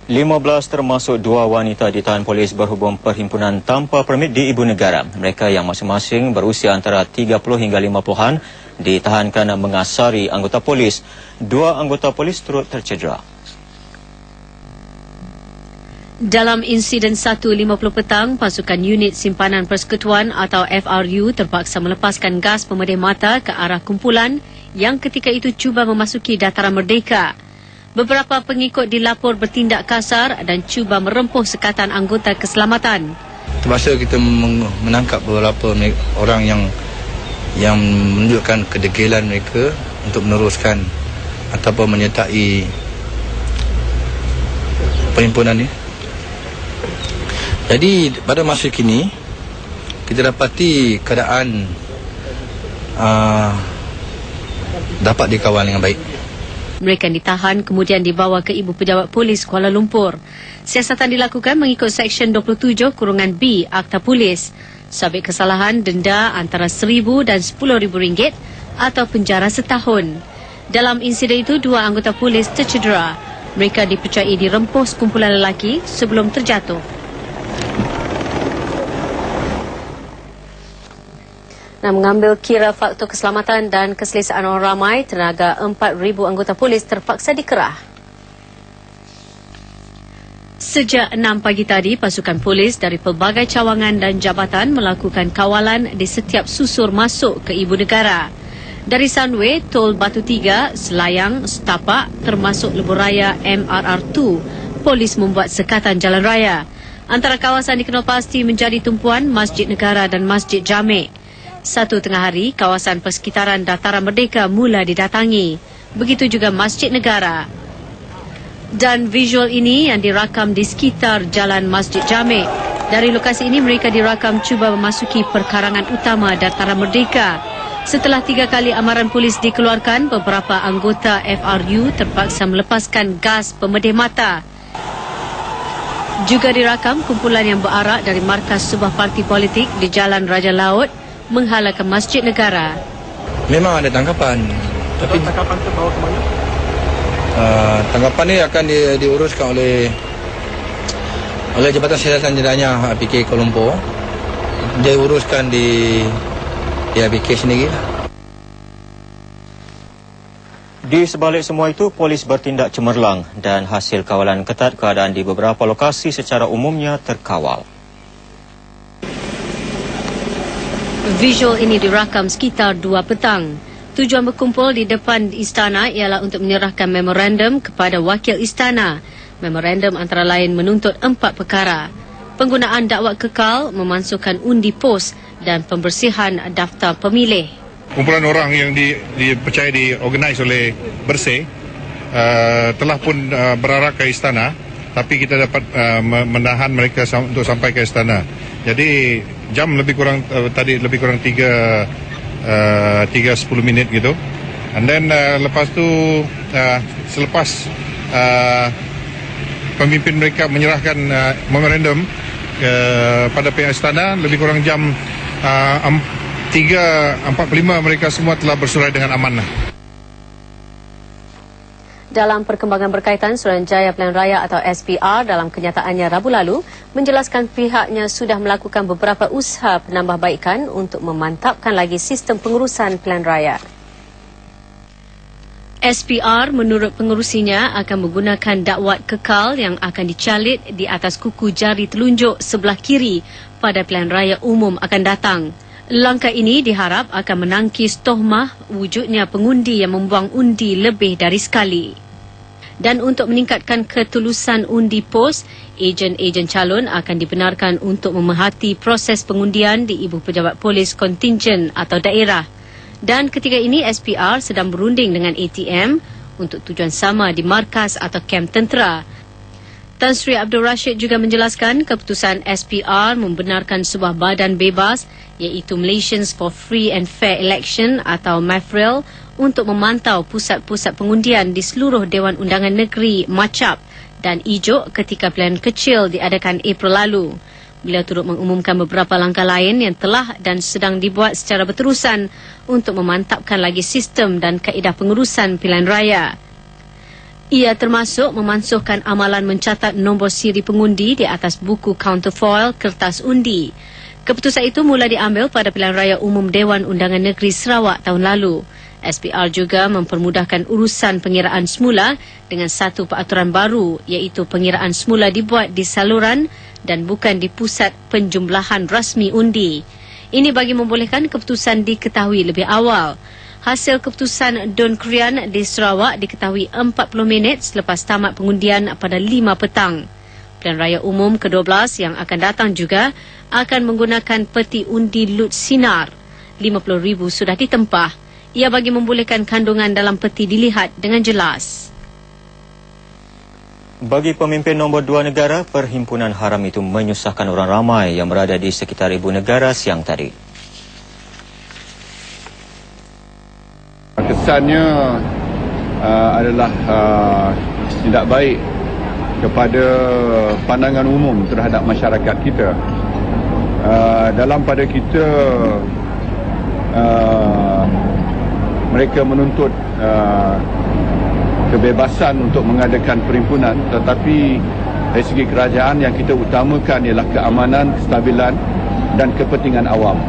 15 termasuk 2 wanita ditahan polis berhubung perhimpunan tanpa permit di ibu negara. Mereka yang masing-masing berusia antara 30 hingga 50-an ditahan kerana mengasari anggota polis. 2 anggota polis turut tercedera. Dalam insiden 1.50 petang, pasukan unit simpanan persekutuan atau FRU terpaksa melepaskan gas pemedih mata ke arah kumpulan yang ketika itu cuba memasuki Dataran Merdeka. Beberapa pengikut dilapor bertindak kasar dan cuba merempuh sekatan anggota keselamatan. Terpaksa kita menangkap beberapa orang yang menunjukkan kedegilan mereka untuk meneruskan ataupun menyertai perhimpunan ini. Jadi pada masa kini kita dapati keadaan dapat dikawal dengan baik. Mereka ditahan kemudian dibawa ke Ibu Pejabat Polis Kuala Lumpur. Siasatan dilakukan mengikut Seksyen 27(B) Akta Polis. Sabit kesalahan denda antara RM1,000 dan RM10,000 atau penjara setahun. Dalam insiden itu, 2 anggota polis tercedera. Mereka dipercayai dirempuh sekumpulan lelaki sebelum terjatuh. Mengambil kira faktor keselamatan dan keselesaan orang ramai, tenaga 4,000 anggota polis terpaksa dikerah. Sejak 6 pagi tadi, pasukan polis dari pelbagai cawangan dan jabatan melakukan kawalan di setiap susur masuk ke ibu negara. Dari Sunway, Tol Batu Tiga, Selayang, Setapak, termasuk Lebuhraya MRR2, polis membuat sekatan jalan raya. Antara kawasan dikenal pasti menjadi tumpuan Masjid Negara dan Masjid Jamek. 1 tengah hari, kawasan persekitaran Dataran Merdeka mula didatangi. Begitu juga Masjid Negara. Dan visual ini yang dirakam di sekitar Jalan Masjid Jamek. Dari lokasi ini mereka dirakam cuba memasuki perkarangan utama Dataran Merdeka. Setelah 3 kali amaran polis dikeluarkan, beberapa anggota FRU terpaksa melepaskan gas pemedih mata. Juga dirakam kumpulan yang berarak dari markas sebuah parti politik di Jalan Raja Laut menghalalkan Masjid Negara. Memang ada tangkapan. Tapi tangkapan itu bawa ke mana? Tangkapan ini akan diuruskan oleh Jabatan Siasatan Jenayah APK Kuala Lumpur. Dia uruskan di APK sendiri. Di sebalik semua itu, polis bertindak cemerlang dan hasil kawalan ketat, keadaan di beberapa lokasi secara umumnya terkawal. Visual ini dirakam sekitar 2 petang. Tujuan berkumpul di depan istana ialah untuk menyerahkan memorandum kepada wakil istana. Memorandum antara lain menuntut 4 perkara. Penggunaan dakwat kekal, memasukkan undi pos dan pembersihan daftar pemilih. Kumpulan orang yang dipercayai diorganize oleh Bersih telah pun berarak ke istana, tapi kita dapat menahan mereka untuk sampai ke istana. Jadi jam lebih kurang tadi lebih kurang 3:10 minit gitu. And then lepas tu selepas pemimpin mereka menyerahkan memorandum pada pihak istana, lebih kurang jam 3:45 mereka semua telah bersurai dengan amanah. Dalam perkembangan berkaitan, Suruhanjaya Pilihan Raya atau SPR dalam kenyataannya Rabu lalu menjelaskan pihaknya sudah melakukan beberapa usaha penambahbaikan untuk memantapkan lagi sistem pengurusan pilihan raya. SPR menurut pengurusinya akan menggunakan dakwat kekal yang akan dicalit di atas kuku jari telunjuk sebelah kiri pada pilihan raya umum akan datang. Langkah ini diharap akan menangkis tohmah wujudnya pengundi yang membuang undi lebih dari sekali. Dan untuk meningkatkan ketulusan undi pos, ejen-ejen calon akan dibenarkan untuk memerhati proses pengundian di Ibu Pejabat Polis Kontingen atau daerah. Dan ketika ini SPR sedang berunding dengan ATM untuk tujuan sama di markas atau kem tentera. Tan Sri Abdul Rashid juga menjelaskan keputusan SPR membenarkan sebuah badan bebas iaitu Malaysians for Free and Fair Election atau MAFREL untuk memantau pusat-pusat pengundian di seluruh Dewan Undangan Negeri Macap dan Ijuk ketika pilihan kecil diadakan April lalu. Beliau turut mengumumkan beberapa langkah lain yang telah dan sedang dibuat secara berterusan untuk memantapkan lagi sistem dan kaedah pengurusan pilihan raya. Ia termasuk memansuhkan amalan mencatat nombor siri pengundi di atas buku counterfoil kertas undi. Keputusan itu mula diambil pada Pilihan Raya Umum Dewan Undangan Negeri Sarawak tahun lalu. SPR juga mempermudahkan urusan pengiraan semula dengan satu peraturan baru, iaitu pengiraan semula dibuat di saluran dan bukan di pusat penjumlahan rasmi undi. Ini bagi membolehkan keputusan diketahui lebih awal. Hasil keputusan Dun Krian di Sarawak diketahui 40 minit selepas tamat pengundian pada 5 petang. Pilihan Raya Umum ke-12 yang akan datang juga akan menggunakan peti undi lut sinar. 50,000 sudah ditempah. Ia bagi membolehkan kandungan dalam peti dilihat dengan jelas. Bagi pemimpin nombor 2 negara, perhimpunan haram itu menyusahkan orang ramai yang berada di sekitar ibu negara siang tadi. Kesannya adalah tidak baik kepada pandangan umum terhadap masyarakat kita. Dalam pada kita, mereka menuntut kebebasan untuk mengadakan perhimpunan, tetapi dari segi kerajaan yang kita utamakan ialah keamanan, kestabilan dan kepentingan awam.